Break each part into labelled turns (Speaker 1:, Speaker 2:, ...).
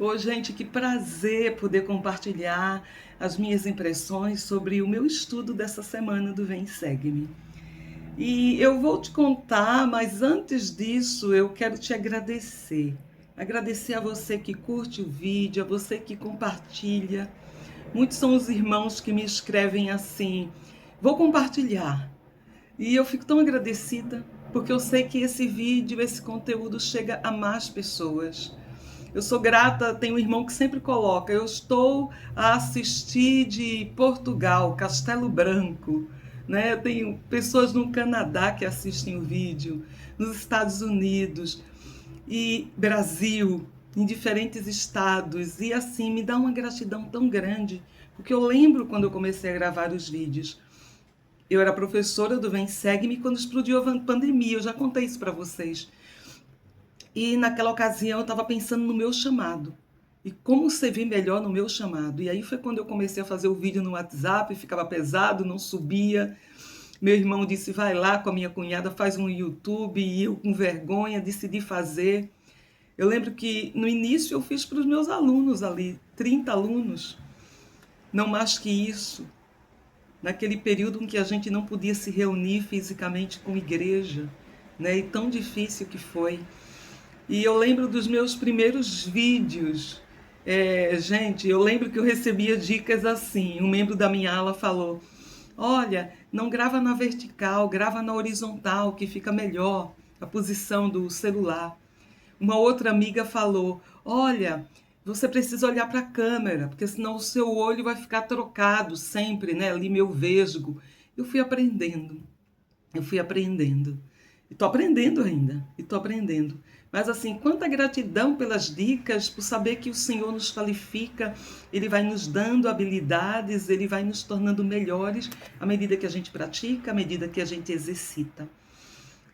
Speaker 1: Ô, gente, que prazer poder compartilhar as minhas impressões sobre o meu estudo dessa semana do Vem Segue-me. E eu vou te contar, mas antes disso eu quero te agradecer. Agradecer a você que curte o vídeo, a você que compartilha. Muitos são os irmãos que me escrevem assim: vou compartilhar. E eu fico tão agradecida, porque eu sei que esse vídeo, esse conteúdo chega a mais pessoas. Eu sou grata, tem um irmão que sempre coloca: eu estou a assistir de Portugal, Castelo Branco. Né? Eu tenho pessoas no Canadá que assistem o vídeo, nos Estados Unidos e Brasil, em diferentes estados. E assim, me dá uma gratidão tão grande, porque eu lembro quando eu comecei a gravar os vídeos. Eu era professora do Vem Segue-me quando explodiu a pandemia, eu já contei isso para vocês. E naquela ocasião eu estava pensando no meu chamado. E como servir melhor no meu chamado. E aí foi quando eu comecei a fazer o vídeo no WhatsApp, ficava pesado, não subia. Meu irmão disse: vai lá com a minha cunhada, faz um YouTube. E eu, com vergonha, decidi fazer. Eu lembro que no início eu fiz para os meus alunos ali, 30 alunos. Não mais que isso. Naquele período em que a gente não podia se reunir fisicamente com igreja, né? E tão difícil que foi. E eu lembro dos meus primeiros vídeos. Gente, eu lembro que eu recebia dicas assim. Um membro da minha ala falou: olha, não grava na vertical, grava na horizontal, que fica melhor a posição do celular. Uma outra amiga falou: olha, você precisa olhar para a câmera, porque senão o seu olho vai ficar trocado sempre, né? Ali meu vesgo. Eu fui aprendendo. E tô aprendendo ainda, e tô aprendendo. Mas assim, quanta gratidão pelas dicas, por saber que o Senhor nos qualifica, Ele vai nos dando habilidades, Ele vai nos tornando melhores à medida que a gente pratica, à medida que a gente exercita.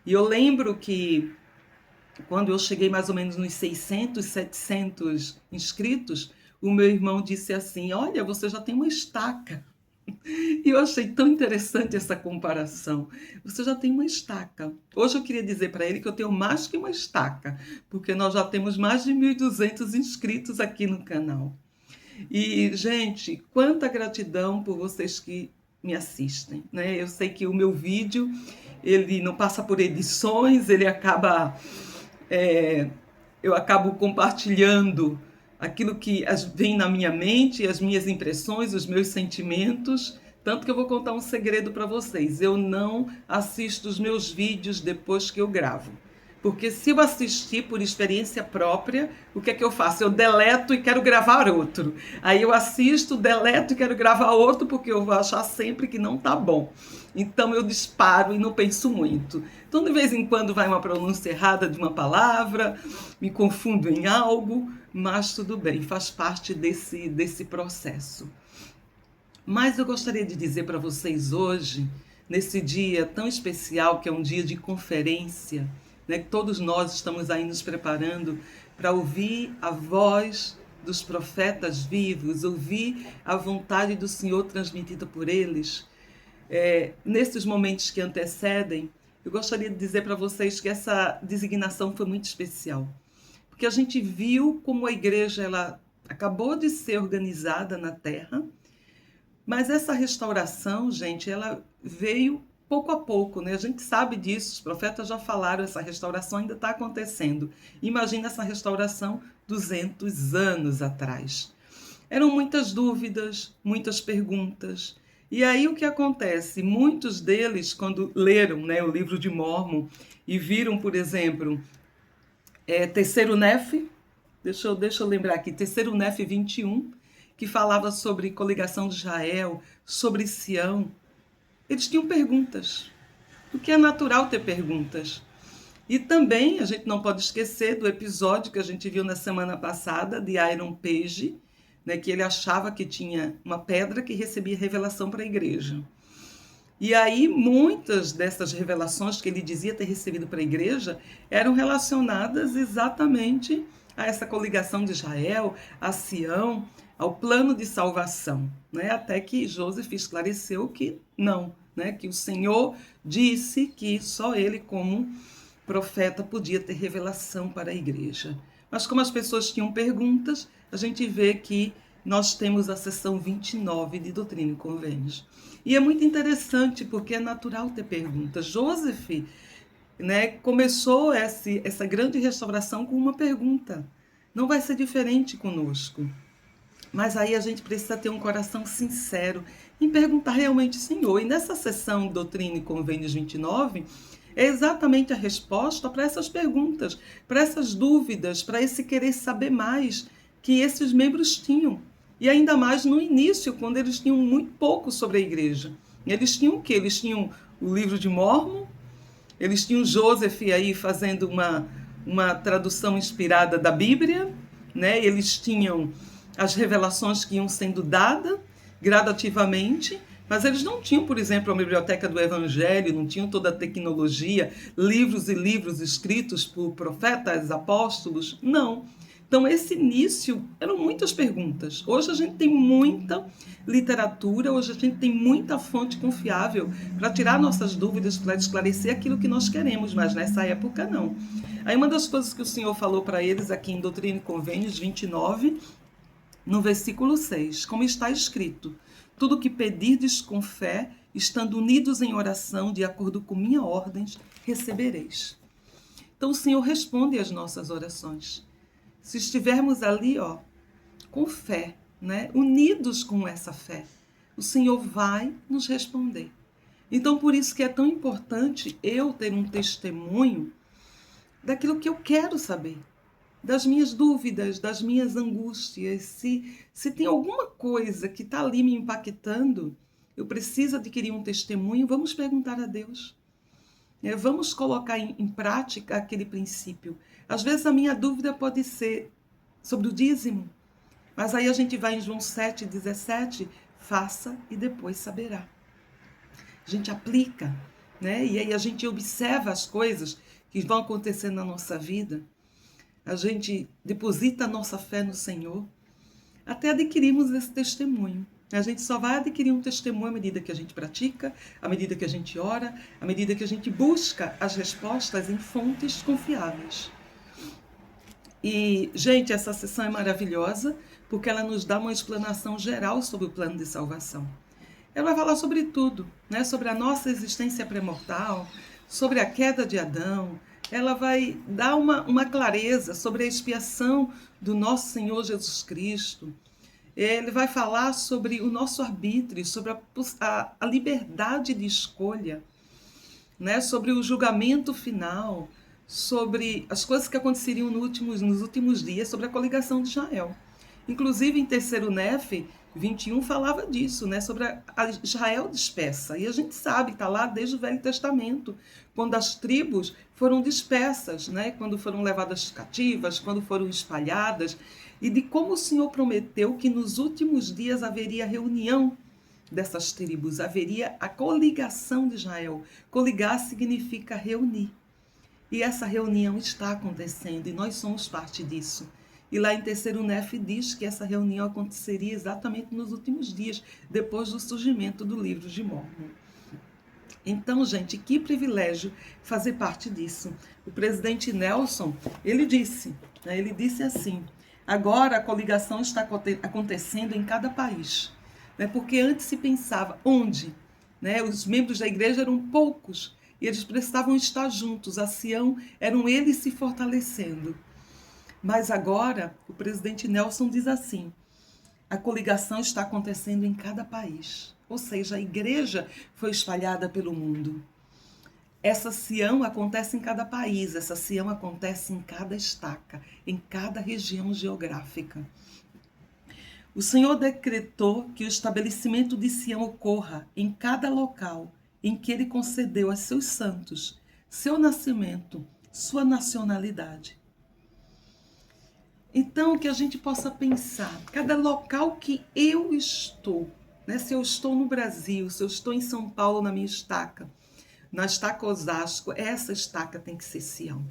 Speaker 1: E eu lembro que quando eu cheguei mais ou menos nos 600, 700 inscritos, o meu irmão disse assim: olha, você já tem uma estaca. E eu achei tão interessante essa comparação. Você já tem uma estaca. Hoje eu queria dizer para ele que eu tenho mais que uma estaca, porque nós já temos mais de 1.200 inscritos aqui no canal. E, gente, quanta gratidão por vocês que me assistem, né? Eu sei que o meu vídeo, ele não passa por edições, ele acaba... eu acabo compartilhando aquilo que vem na minha mente, as minhas impressões, os meus sentimentos. Tanto que eu vou contar um segredo para vocês: eu não assisto os meus vídeos depois que eu gravo. Porque se eu assistir por experiência própria, o que é que eu faço? Eu deleto e quero gravar outro. Aí eu assisto, deleto e quero gravar outro, porque eu vou achar sempre que não tá bom. Então eu disparo e não penso muito. Então de vez em quando vai uma pronúncia errada de uma palavra, me confundo em algo, mas tudo bem, faz parte desse processo. Mas eu gostaria de dizer para vocês hoje, nesse dia tão especial, que é um dia de conferência, né, que todos nós estamos aí nos preparando para ouvir a voz dos profetas vivos, ouvir a vontade do Senhor transmitida por eles. Nesses momentos que antecedem, eu gostaria de dizer para vocês que essa designação foi muito especial, porque a gente viu como a igreja ela acabou de ser organizada na terra. Mas essa restauração, gente, ela veio pouco a pouco, né? A gente sabe disso, os profetas já falaram, essa restauração ainda está acontecendo. Imagina essa restauração 200 anos atrás. Eram muitas dúvidas, muitas perguntas. E aí o que acontece? Muitos deles, quando leram, né, o livro de Mórmon e viram, por exemplo, Terceiro Nef, deixa eu lembrar aqui, Terceiro Nef 21, que falava sobre coligação de Israel, sobre Sião. Eles tinham perguntas, porque é natural ter perguntas. E também a gente não pode esquecer do episódio que a gente viu na semana passada de Iron Page, né, que ele achava que tinha uma pedra que recebia revelação para a igreja. E aí muitas dessas revelações que ele dizia ter recebido para a igreja eram relacionadas exatamente a essa coligação de Israel, a Sião, ao plano de salvação, né? Até que Joseph esclareceu que não, né? Que o Senhor disse que só ele, como profeta, podia ter revelação para a igreja. Mas como as pessoas tinham perguntas, a gente vê que nós temos a seção 29 de Doutrina e Convênios. E é muito interessante porque é natural ter perguntas. Joseph, né, começou essa grande restauração com uma pergunta. Não vai ser diferente conosco. Mas aí a gente precisa ter um coração sincero em perguntar realmente, Senhor. E nessa sessão Doutrina e Convênios 29, é exatamente a resposta para essas perguntas, para essas dúvidas, para esse querer saber mais que esses membros tinham. E ainda mais no início, quando eles tinham muito pouco sobre a igreja. Eles tinham o quê? Eles tinham o livro de Mórmon, eles tinham Joseph aí fazendo uma tradução inspirada da Bíblia, né? Eles tinham as revelações que iam sendo dadas gradativamente, mas eles não tinham, por exemplo, a biblioteca do Evangelho, não tinham toda a tecnologia, livros e livros escritos por profetas, apóstolos, não. Então, esse início eram muitas perguntas. Hoje a gente tem muita literatura, hoje a gente tem muita fonte confiável para tirar nossas dúvidas, para esclarecer aquilo que nós queremos, mas nessa época não. Aí uma das coisas que o Senhor falou para eles aqui em Doutrina e Convênios 29, no versículo 6, como está escrito: tudo que pedirdes com fé, estando unidos em oração, de acordo com minhas ordens, recebereis. Então o Senhor responde às nossas orações. Se estivermos ali, com fé, né, unidos com essa fé, o Senhor vai nos responder. Então, por isso que é tão importante eu ter um testemunho daquilo que eu quero saber, das minhas dúvidas, das minhas angústias. Se tem alguma coisa que está ali me impactando, eu preciso adquirir um testemunho, vamos perguntar a Deus. Vamos colocar em prática aquele princípio. Às vezes a minha dúvida pode ser sobre o dízimo, mas aí a gente vai em João 7,17, faça e depois saberá. A gente aplica, né? E aí a gente observa as coisas que vão acontecer na nossa vida, a gente deposita a nossa fé no Senhor, até adquirirmos esse testemunho. A gente só vai adquirir um testemunho à medida que a gente pratica, à medida que a gente ora, à medida que a gente busca as respostas em fontes confiáveis. E, gente, essa sessão é maravilhosa porque ela nos dá uma explanação geral sobre o plano de salvação. Ela vai falar sobre tudo, né? Sobre a nossa existência pré-mortal, sobre a queda de Adão. Ela vai dar uma clareza sobre a expiação do nosso Senhor Jesus Cristo. Ele vai falar sobre o nosso arbítrio, sobre a liberdade de escolha, né? Sobre o julgamento final, sobre as coisas que aconteceriam nos últimos dias, sobre a coligação de Israel. Inclusive, em 3º Nefe 21 falava disso, né? Sobre a Israel dispersa. E a gente sabe, está lá desde o Velho Testamento, quando as tribos foram dispersas, né? Quando foram levadas cativas, quando foram espalhadas, e de como o Senhor prometeu que nos últimos dias haveria reunião dessas tribos, haveria a coligação de Israel. Coligar significa reunir. E essa reunião está acontecendo e nós somos parte disso. E lá em 3º Nefe diz que essa reunião aconteceria exatamente nos últimos dias, depois do surgimento do livro de Mórmon. Então, gente, que privilégio fazer parte disso. O presidente Nelson, ele disse assim: agora a coligação está acontecendo em cada país, né? Porque antes se pensava onde, né? Os membros da igreja eram poucos e eles precisavam estar juntos. A Sião eram eles se fortalecendo. Mas agora o presidente Nelson diz assim: a coligação está acontecendo em cada país. Ou seja, a igreja foi espalhada pelo mundo. Essa Sião acontece em cada país, essa Sião acontece em cada estaca, em cada região geográfica. O Senhor decretou que o estabelecimento de Sião ocorra em cada local em que Ele concedeu a seus santos seu nascimento, sua nacionalidade. Então, que a gente possa pensar, cada local que eu estou, né? Se eu estou no Brasil, se eu estou em São Paulo, na minha estaca, na estaca Osasco, essa estaca tem que ser Sião.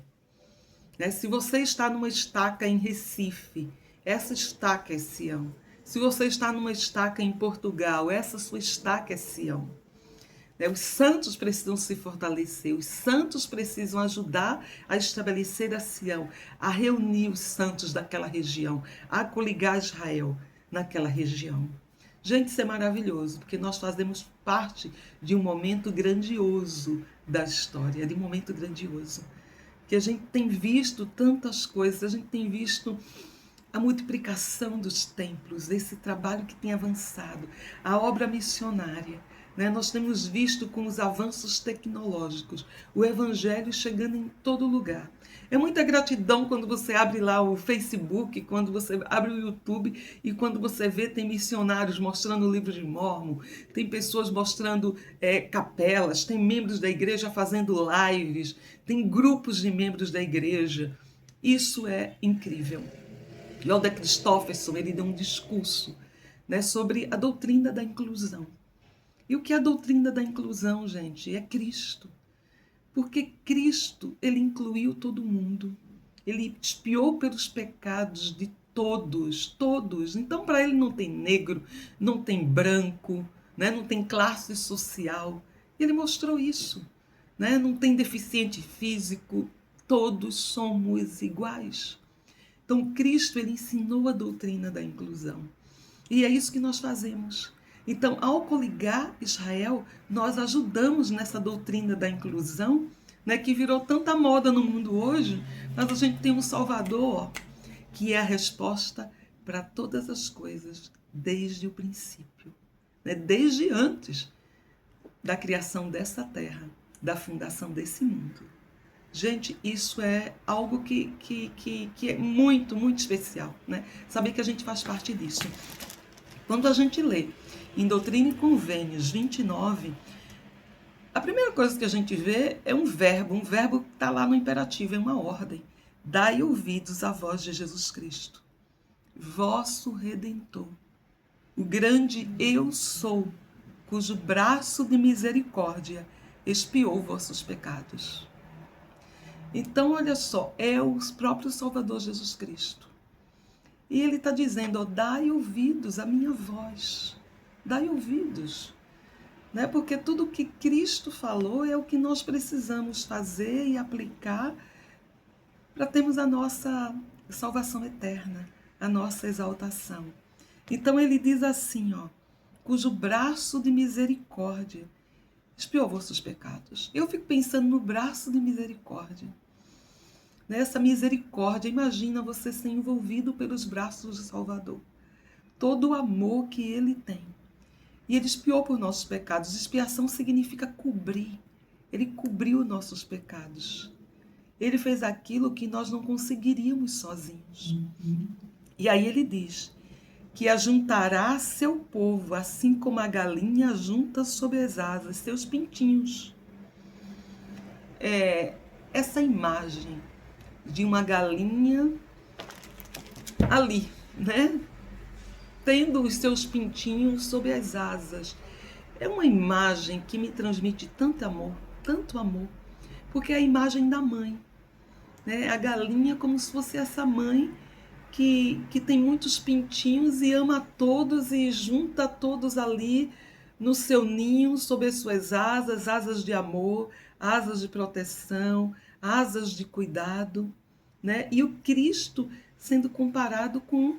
Speaker 1: Né? Se você está numa estaca em Recife, essa estaca é Sião. Se você está numa estaca em Portugal, essa sua estaca é Sião. né? Os santos precisam se fortalecer, os santos precisam ajudar a estabelecer a Sião, a reunir os santos daquela região, a coligar Israel naquela região. Gente, isso é maravilhoso, porque nós fazemos parte de um momento grandioso da história, de um momento grandioso. Que a gente tem visto tantas coisas, a gente tem visto a multiplicação dos templos, esse trabalho que tem avançado, a obra missionária, né? Nós temos visto com os avanços tecnológicos, o evangelho chegando em todo lugar. É muita gratidão quando você abre lá o Facebook, quando você abre o YouTube e quando você vê, tem missionários mostrando o livro de Mórmon, tem pessoas mostrando capelas, tem membros da igreja fazendo lives, tem grupos de membros da igreja. Isso é incrível. Lelder Christofferson, ele deu um discurso, né, sobre a doutrina da inclusão. E o que é a doutrina da inclusão, gente? É Cristo. Porque Cristo, ele incluiu todo mundo. Ele expiou pelos pecados de todos, todos. Então, para ele não tem negro, não tem branco, né? Não tem classe social. Ele mostrou isso, né? Não tem deficiente físico, todos somos iguais. Então, Cristo, ele ensinou a doutrina da inclusão. E é isso que nós fazemos. Então, ao coligar Israel, nós ajudamos nessa doutrina da inclusão, né, que virou tanta moda no mundo hoje, mas a gente tem um Salvador, que é a resposta para todas as coisas, desde o princípio, né, desde antes da criação dessa terra, da fundação desse mundo. Gente, isso é algo que é muito, muito especial, né? Saber que a gente faz parte disso. Quando a gente lê em Doutrina e Convênios 29, a primeira coisa que a gente vê é um verbo que está lá no imperativo, é uma ordem. Dai ouvidos à voz de Jesus Cristo, vosso Redentor, o grande eu sou, cujo braço de misericórdia expiou vossos pecados. Então, olha só, é o próprio Salvador Jesus Cristo. E ele está dizendo, dai ouvidos à minha voz. Dai ouvidos. Né? Porque tudo o que Cristo falou é o que nós precisamos fazer e aplicar para termos a nossa salvação eterna, a nossa exaltação. Então ele diz assim, cujo braço de misericórdia expiou vossos pecados. Eu fico pensando no braço de misericórdia. Nessa misericórdia, imagina você ser envolvido pelos braços do Salvador. Todo o amor que ele tem. E ele expiou por nossos pecados. Expiação significa cobrir. Ele cobriu nossos pecados. Ele fez aquilo que nós não conseguiríamos sozinhos. E aí ele diz que ajuntará seu povo, assim como a galinha junta sob as asas seus pintinhos. Essa imagem de uma galinha ali, né? Tendo os seus pintinhos sob as asas. É uma imagem que me transmite tanto amor, porque é a imagem da mãe, né? A galinha como se fosse essa mãe que tem muitos pintinhos e ama a todos e junta todos ali no seu ninho, sob as suas asas, asas de amor, asas de proteção, asas de cuidado, né? E o Cristo sendo comparado com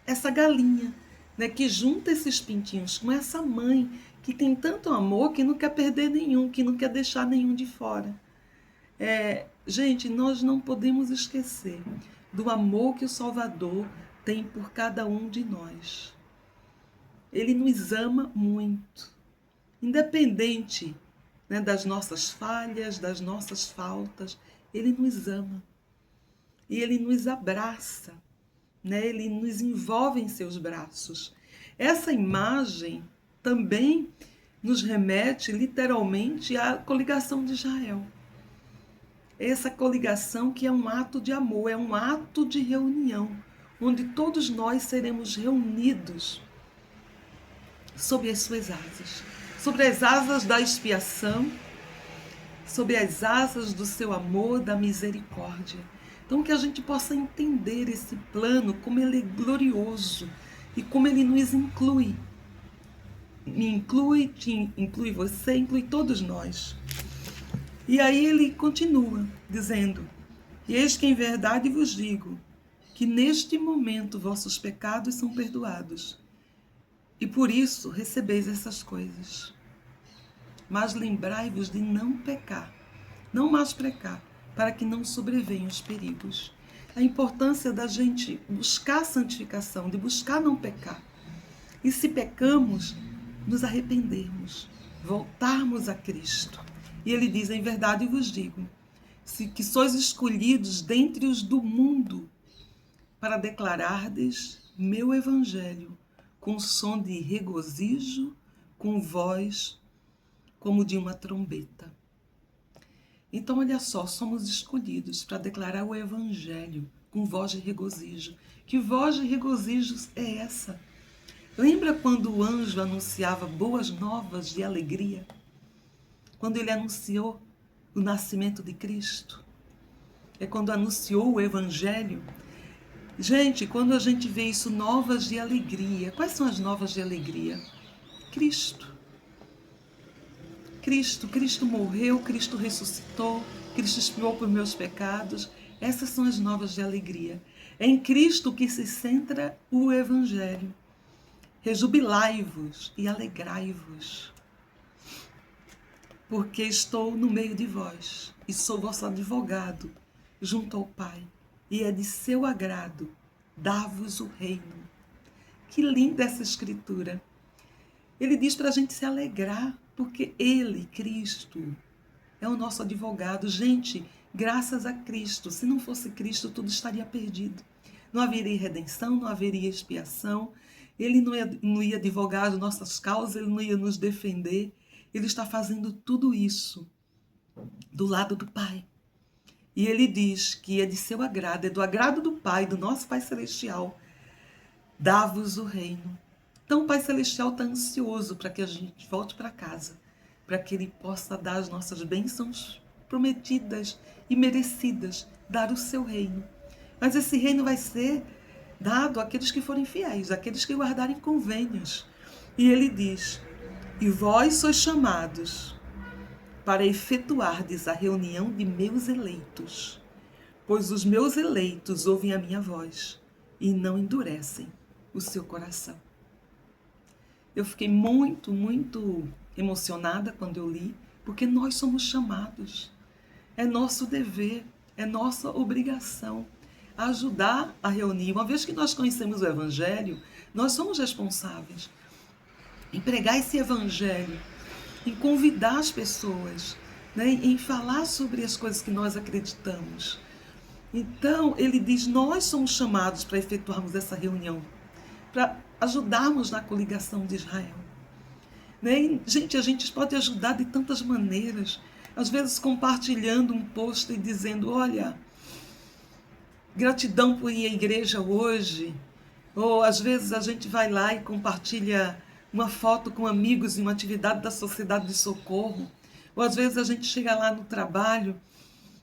Speaker 1: essa galinha, né? Que junta esses pintinhos com essa mãe que tem tanto amor que não quer perder nenhum, que não quer deixar nenhum de fora. Gente, nós não podemos esquecer do amor que o Salvador tem por cada um de nós. Ele nos ama muito, independente, né, das nossas falhas, das nossas faltas. Ele nos ama e ele nos abraça, né? Ele nos envolve em seus braços. Essa imagem também nos remete literalmente à coligação de Israel. Essa coligação que é um ato de amor, é um ato de reunião, onde todos nós seremos reunidos sob as suas asas, sobre as asas da expiação, sob as asas do seu amor, da misericórdia. Então que a gente possa entender esse plano, como ele é glorioso e como ele nos inclui me inclui, te inclui você, inclui todos nós. E aí ele continua dizendo: e eis que em verdade vos digo, que neste momento vossos pecados são perdoados, e por isso recebeis essas coisas. Mas lembrai-vos de não pecar, não mais pecar, para que não sobrevenham os perigos. A importância da gente buscar a santificação, de buscar não pecar. E se pecamos, nos arrependermos, voltarmos a Cristo. E ele diz: em verdade vos digo, que sois escolhidos dentre os do mundo, para declarardes meu evangelho, com som de regozijo, com voz como de uma trombeta. Então, olha só, somos escolhidos para declarar o evangelho com voz de regozijo. Que voz de regozijo é essa? Lembra quando o anjo anunciava boas novas de alegria? Quando ele anunciou o nascimento de Cristo? É quando anunciou o evangelho. Gente, quando a gente vê isso, novas de alegria. Quais são as novas de alegria? Cristo. Cristo morreu, Cristo ressuscitou, Cristo expiou por meus pecados. Essas são as novas de alegria. É em Cristo que se centra o evangelho. Rejubilai-vos e alegrai-vos, porque estou no meio de vós e sou vosso advogado junto ao Pai, e é de seu agrado dar-vos o reino. Que linda essa escritura! Ele diz para a gente se alegrar, porque Ele, Cristo, é o nosso advogado. Gente, graças a Cristo, se não fosse Cristo, tudo estaria perdido. Não haveria redenção, não haveria expiação. Ele não ia advogar as nossas causas, Ele não ia nos defender. Ele está fazendo tudo isso do lado do Pai. E Ele diz que é de seu agrado, é do agrado do Pai, do nosso Pai Celestial, dá-vos o reino. Então o Pai Celestial está ansioso para que a gente volte para casa, para que Ele possa dar as nossas bênçãos prometidas e merecidas, dar o seu reino. Mas esse reino vai ser dado àqueles que forem fiéis, àqueles que guardarem convênios. E Ele diz: e vós sois chamados para efetuardes a reunião de meus eleitos, pois os meus eleitos ouvem a minha voz e não endurecem o seu coração. Eu fiquei muito, muito emocionada quando eu li, porque nós somos chamados. É nosso dever, é nossa obrigação ajudar a reunir. Uma vez que nós conhecemos o Evangelho, nós somos responsáveis em pregar esse Evangelho, em convidar as pessoas, né, em falar sobre as coisas que nós acreditamos. Então, ele diz, nós somos chamados para efetuarmos essa reunião, para ajudarmos na coligação de Israel. Né? E, gente, a gente pode ajudar de tantas maneiras. Às vezes compartilhando um post e dizendo, olha, gratidão por ir à igreja hoje. Ou às vezes a gente vai lá e compartilha uma foto com amigos em uma atividade da Sociedade de Socorro. Ou às vezes a gente chega lá no trabalho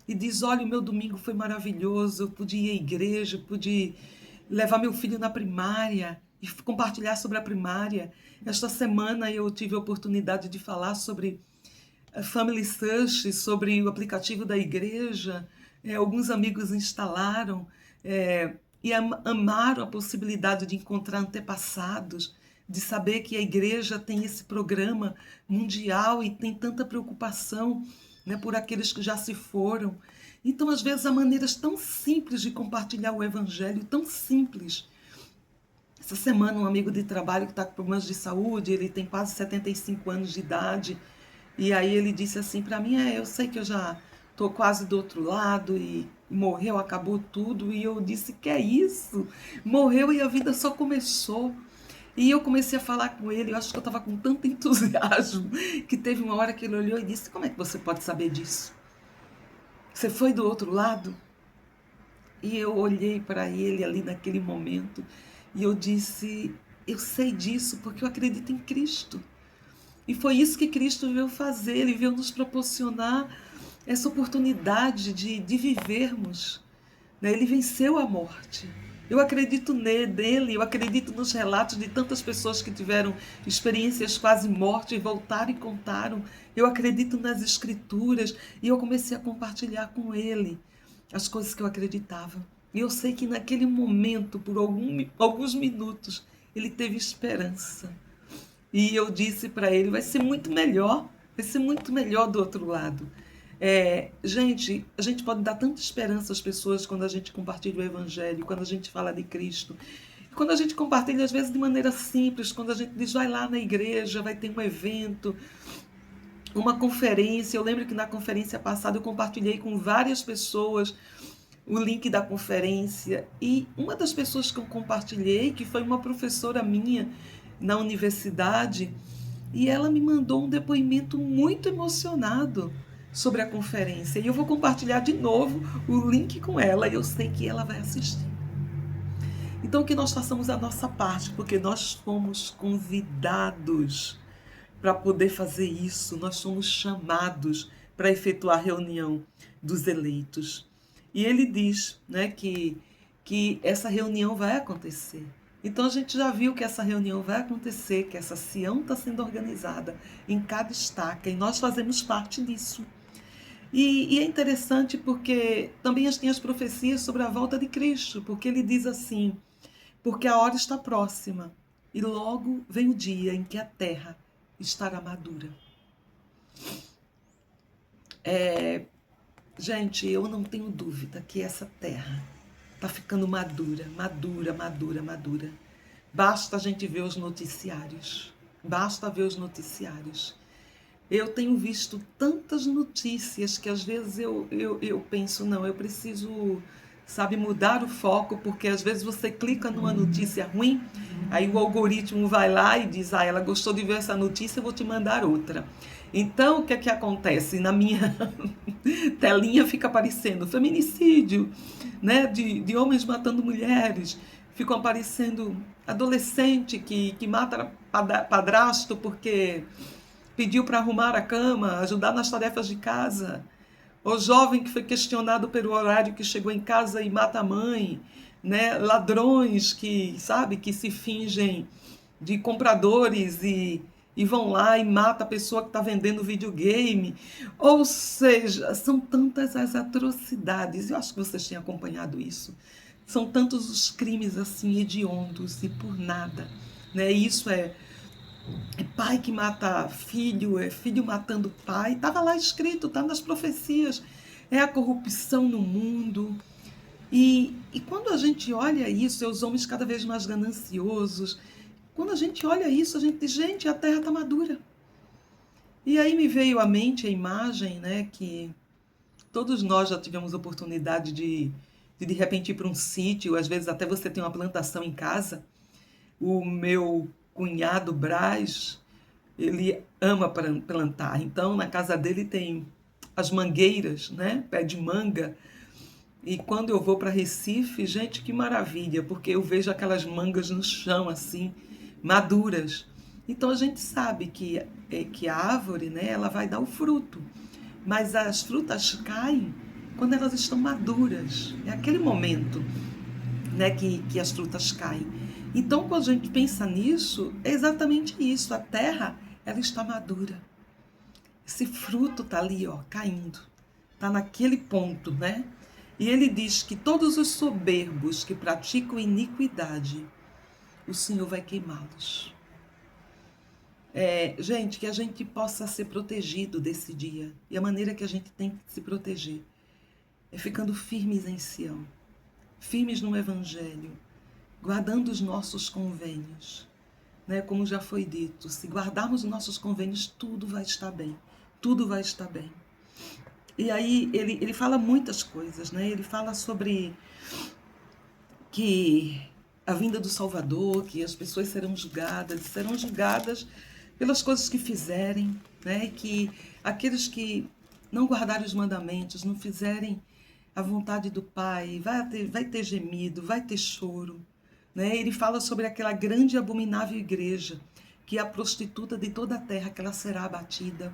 Speaker 1: e diz, olha, o meu domingo foi maravilhoso, eu pude ir à igreja, pude levar meu filho na primária e compartilhar sobre a primária. Esta semana eu tive a oportunidade de falar sobre Family Search, sobre o aplicativo da igreja. Alguns amigos instalaram e amaram a possibilidade de encontrar antepassados, de saber que a igreja tem esse programa mundial e tem tanta preocupação, né, por aqueles que já se foram. Então, às vezes, há maneiras tão simples de compartilhar o evangelho, tão simples. Essa semana, um amigo de trabalho que está com problemas de saúde, ele tem quase 75 anos de idade, e aí ele disse assim para mim, eu sei que eu já estou quase do outro lado e morreu, acabou tudo. E eu disse, que é isso? Morreu e a vida só começou. E eu comecei a falar com ele, eu acho que eu estava com tanto entusiasmo, que teve uma hora que ele olhou e disse, como é que você pode saber disso? Você foi do outro lado? E eu olhei para ele ali naquele momento e eu disse, eu sei disso porque eu acredito em Cristo. E foi isso que Cristo veio fazer, Ele veio nos proporcionar essa oportunidade de vivermos. Ele venceu a morte. Eu acredito nele, eu acredito nos relatos de tantas pessoas que tiveram experiências quase morte e voltaram e contaram. Eu acredito nas escrituras e eu comecei a compartilhar com ele as coisas que eu acreditava. E eu sei que naquele momento, por alguns minutos, ele teve esperança. E eu disse para ele, vai ser muito melhor do outro lado. Gente, a gente pode dar tanta esperança às pessoas quando a gente compartilha o Evangelho, quando a gente fala de Cristo. Quando a gente compartilha, às vezes, de maneira simples, quando a gente diz, vai lá na igreja, vai ter um evento, uma conferência. Eu lembro que na conferência passada eu compartilhei com várias pessoas o link da conferência. E uma das pessoas que eu compartilhei, que foi uma professora minha na universidade, e ela me mandou um depoimento muito emocionado sobre a conferência. E eu vou compartilhar de novo o link com ela, e eu sei que ela vai assistir. Então, que nós façamos a nossa parte, porque nós fomos convidados para poder fazer isso, nós somos chamados para efetuar a reunião dos eleitos. E ele diz, né, que essa reunião vai acontecer. Então a gente já viu que essa reunião vai acontecer, que essa Sião está sendo organizada em cada estaca e nós fazemos parte disso. E é interessante porque também tem as profecias sobre a volta de Cristo, porque ele diz assim, porque a hora está próxima e logo vem o dia em que a terra estará madura. Gente, eu não tenho dúvida que essa terra está ficando madura. Basta a gente ver os noticiários. Eu tenho visto tantas notícias que às vezes eu penso, não, eu preciso, sabe, mudar o foco, porque às vezes você clica numa notícia ruim, aí o algoritmo vai lá e diz, ela gostou de ver essa notícia, eu vou te mandar outra. Então, o que é que acontece? Na minha telinha fica aparecendo feminicídio, né, de homens matando mulheres, ficam aparecendo adolescente que mata padrasto porque pediu para arrumar a cama, ajudar nas tarefas de casa, o jovem que foi questionado pelo horário que chegou em casa e mata a mãe, né, ladrões que, sabe, que se fingem de compradores e vão lá e mata a pessoa que está vendendo videogame. Ou seja, são tantas as atrocidades. Eu acho que vocês têm acompanhado isso. São tantos os crimes assim hediondos e por nada. Né? Isso é pai que mata filho, é filho matando pai. Estava lá escrito, está nas profecias. É a corrupção no mundo. E quando a gente olha isso, é os homens cada vez mais gananciosos. Quando a gente olha isso, a gente diz, gente, a terra está madura. E aí me veio à mente a imagem, né, que todos nós já tivemos oportunidade de repente ir para um sítio, às vezes até você tem uma plantação em casa. O meu cunhado Brás, ele ama plantar. Então, na casa dele tem as mangueiras, né, pé de manga. E quando eu vou para Recife, gente, que maravilha, porque eu vejo aquelas mangas no chão, assim, maduras. Então a gente sabe que a árvore, né, ela vai dar o fruto, mas as frutas caem quando elas estão maduras. É aquele momento, né, que as frutas caem. Então, quando a gente pensa nisso, é exatamente isso. A terra, ela está madura. Esse fruto está ali, ó, caindo. Está naquele ponto, né? E ele diz que todos os soberbos que praticam iniquidade, o Senhor vai queimá-los. Gente, que a gente possa ser protegido desse dia. E a maneira que a gente tem que se proteger é ficando firmes em Sião, firmes no Evangelho, guardando os nossos convênios. Né? Como já foi dito, se guardarmos os nossos convênios, tudo vai estar bem. Tudo vai estar bem. E aí ele fala muitas coisas, né? Ele fala sobre que a vinda do Salvador, que as pessoas serão julgadas pelas coisas que fizerem, né? Que aqueles que não guardarem os mandamentos, não fizerem a vontade do Pai, vai ter gemido, vai ter choro, né? Ele fala sobre aquela grande e abominável igreja, que é a prostituta de toda a terra, que ela será abatida.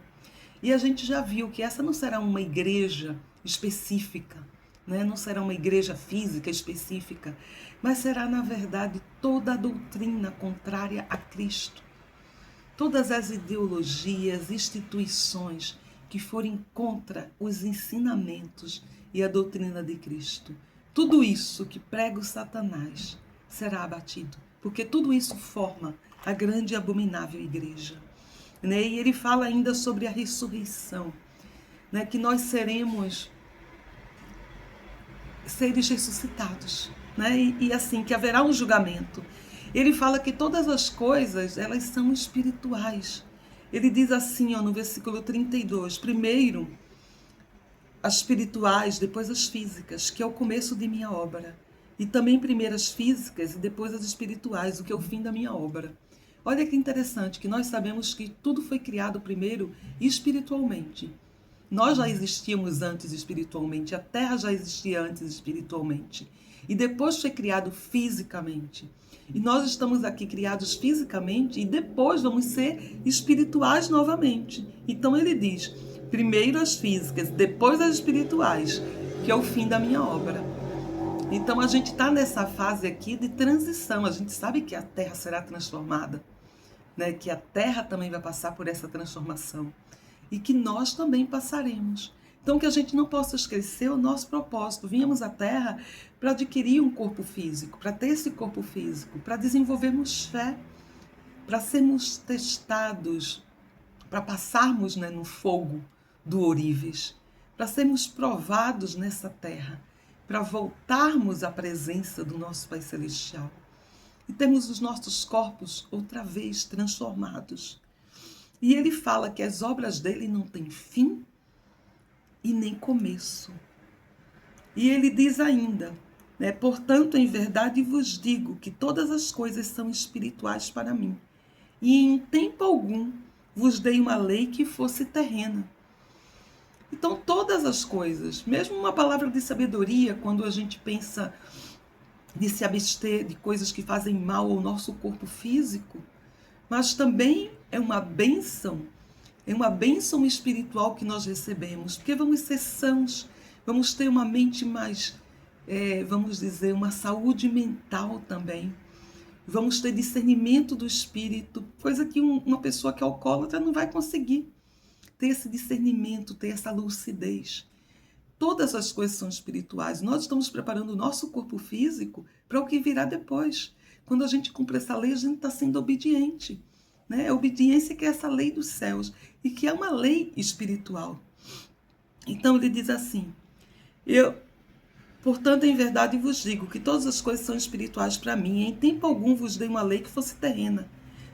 Speaker 1: E a gente já viu que essa não será uma igreja específica, né? Não será uma igreja física específica, mas será, na verdade, toda a doutrina contrária a Cristo. Todas as ideologias, instituições que forem contra os ensinamentos e a doutrina de Cristo. Tudo isso que prega o Satanás será abatido, porque tudo isso forma a grande e abominável igreja. Né? E ele fala ainda sobre a ressurreição, né? Que nós seremos seres ressuscitados, né? E assim, que haverá um julgamento. Ele fala que todas as coisas, elas são espirituais. Ele diz assim, ó, no versículo 32, primeiro as espirituais, depois as físicas, que é o começo de minha obra. E também primeiro as físicas e depois as espirituais, o que é o fim da minha obra. Olha que interessante, que nós sabemos que tudo foi criado primeiro espiritualmente. Nós já existíamos antes espiritualmente, a Terra já existia antes espiritualmente. E depois foi criado fisicamente. E nós estamos aqui criados fisicamente e depois vamos ser espirituais novamente. Então ele diz, primeiro as físicas, depois as espirituais, que é o fim da minha obra. Então a gente está nessa fase aqui de transição. A gente sabe que a Terra será transformada, né? Que a Terra também vai passar por essa transformação. E que nós também passaremos. Então, que a gente não possa esquecer o nosso propósito. Viemos à Terra para adquirir um corpo físico, para ter esse corpo físico, para desenvolvermos fé, para sermos testados, para passarmos, né, no fogo do ourives, para sermos provados nessa terra, para voltarmos à presença do nosso Pai Celestial e termos os nossos corpos outra vez transformados. E ele fala que as obras dele não têm fim e nem começo. E ele diz ainda, né, portanto, em verdade vos digo que todas as coisas são espirituais para mim. E em tempo algum vos dei uma lei que fosse terrena. Então, todas as coisas, mesmo uma palavra de sabedoria, quando a gente pensa de se abster de coisas que fazem mal ao nosso corpo físico, mas também é uma bênção espiritual que nós recebemos, porque vamos ser sãos, vamos ter uma mente mais, vamos dizer, uma saúde mental também, vamos ter discernimento do espírito, coisa que uma pessoa que é alcoólatra não vai conseguir ter esse discernimento, ter essa lucidez. Todas as coisas são espirituais. Nós estamos preparando o nosso corpo físico para o que virá depois. Quando a gente cumpre essa lei, a gente está sendo obediente. Né? A obediência que é essa lei dos céus e que é uma lei espiritual. Então ele diz assim, portanto, em verdade vos digo que todas as coisas são espirituais para mim, e em tempo algum vos dei uma lei que fosse terrena.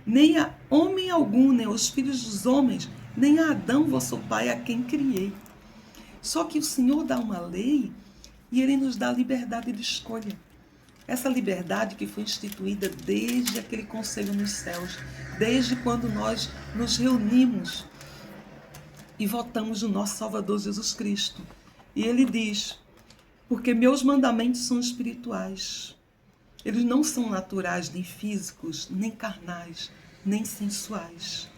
Speaker 1: Nem a homem algum, nem aos filhos dos homens, nem a Adão, vosso pai, a quem criei. Só que o Senhor dá uma lei e ele nos dá a liberdade de escolha. Essa liberdade que foi instituída desde aquele conselho nos céus, desde quando nós nos reunimos e votamos no nosso Salvador Jesus Cristo. E ele diz, porque meus mandamentos são espirituais. Eles não são naturais, nem físicos, nem carnais, nem sensuais.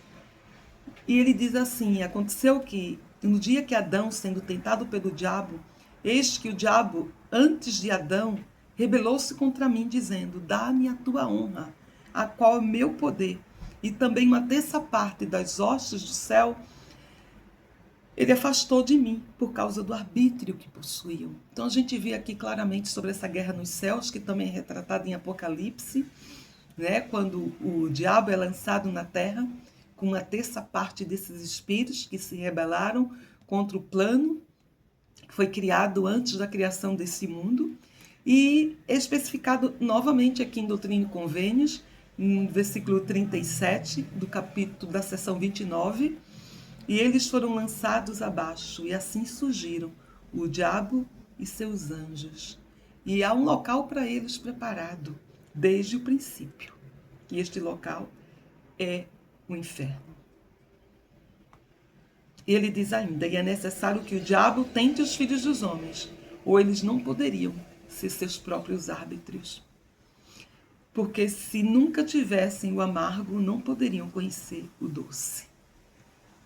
Speaker 1: E ele diz assim, aconteceu que no dia que Adão, sendo tentado pelo diabo, eis que o diabo, antes de Adão, rebelou-se contra mim, dizendo, dá-me a tua honra, a qual é meu poder, e também uma terça parte das hostes do céu, ele afastou de mim, por causa do arbítrio que possuíam. Então a gente vê aqui claramente sobre essa guerra nos céus, que também é retratada em Apocalipse, né? Quando o diabo é lançado na terra, com uma terça parte desses espíritos que se rebelaram contra o plano que foi criado antes da criação desse mundo, e é especificado novamente aqui em Doutrina e Convênios, no versículo 37 do capítulo da seção 29, e eles foram lançados abaixo, e assim surgiram o diabo e seus anjos. E há um local para eles preparado desde o princípio. E este local é o inferno. Ele diz ainda, e é necessário que o diabo tente os filhos dos homens, ou eles não poderiam ser seus próprios árbitros. Porque se nunca tivessem o amargo, não poderiam conhecer o doce.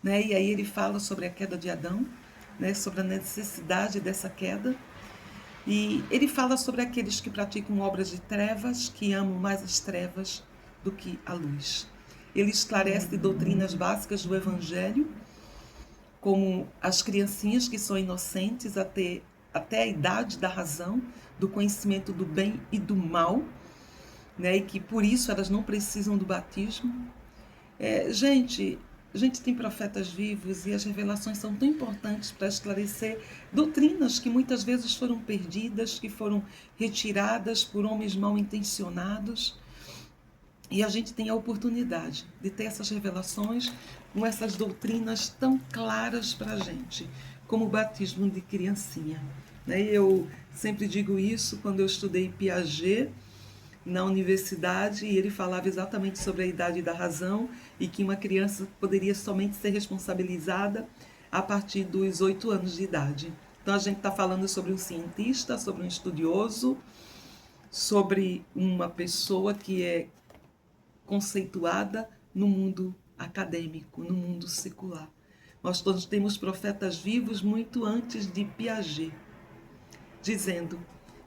Speaker 1: Né? E aí ele fala sobre a queda de Adão, né? Sobre a necessidade dessa queda. E ele fala sobre aqueles que praticam obras de trevas, que amam mais as trevas do que a luz. Ele esclarece doutrinas básicas do Evangelho, como as criancinhas que são inocentes até a idade da razão, do conhecimento do bem e do mal, né? E que por isso elas não precisam do batismo. Gente, a gente tem profetas vivos e as revelações são tão importantes para esclarecer doutrinas que muitas vezes foram perdidas, que foram retiradas por homens mal intencionados. E a gente tem a oportunidade de ter essas revelações com essas doutrinas tão claras para a gente, como o batismo de criancinha. Eu sempre digo isso quando eu estudei Piaget na universidade, e ele falava exatamente sobre a idade da razão e que uma criança poderia somente ser responsabilizada a partir dos 8 anos de idade. Então a gente está falando sobre um cientista, sobre um estudioso, sobre uma pessoa que é conceituada no mundo acadêmico, no mundo secular. Nós todos temos profetas vivos muito antes de Piaget, dizendo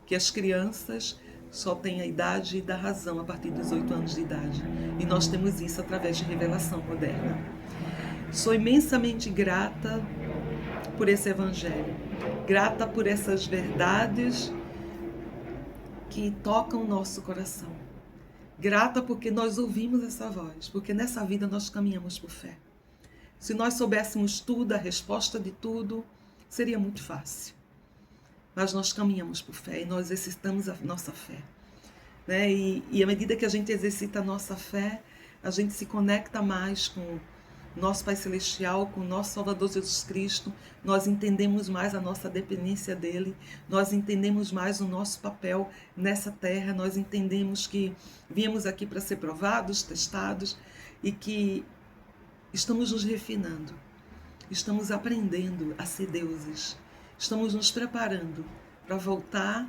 Speaker 1: que as crianças só têm a idade da razão a partir dos 8 anos de idade. E nós temos isso através de revelação moderna. Sou imensamente grata por esse evangelho, grata por essas verdades que tocam o nosso coração. Grata porque nós ouvimos essa voz, porque nessa vida nós caminhamos por fé. Se nós soubéssemos tudo, a resposta de tudo, seria muito fácil. Mas nós caminhamos por fé e nós exercitamos a nossa fé. E à medida que a gente exercita a nossa fé, a gente se conecta mais com nosso Pai Celestial, com o nosso Salvador Jesus Cristo, nós entendemos mais a nossa dependência dele, nós entendemos mais o nosso papel nessa terra, nós entendemos que viemos aqui para ser provados, testados e que estamos nos refinando, estamos aprendendo a ser deuses, estamos nos preparando para voltar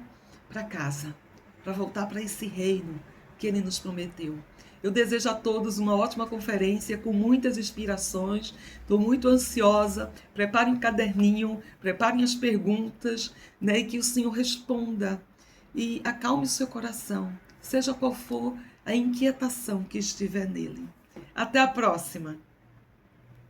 Speaker 1: para casa, para voltar para esse reino que ele nos prometeu. Eu desejo a todos uma ótima conferência com muitas inspirações. Estou muito ansiosa. Preparem um caderninho, preparem as perguntas, e que o Senhor responda. E acalme o seu coração, seja qual for a inquietação que estiver nele. Até a próxima!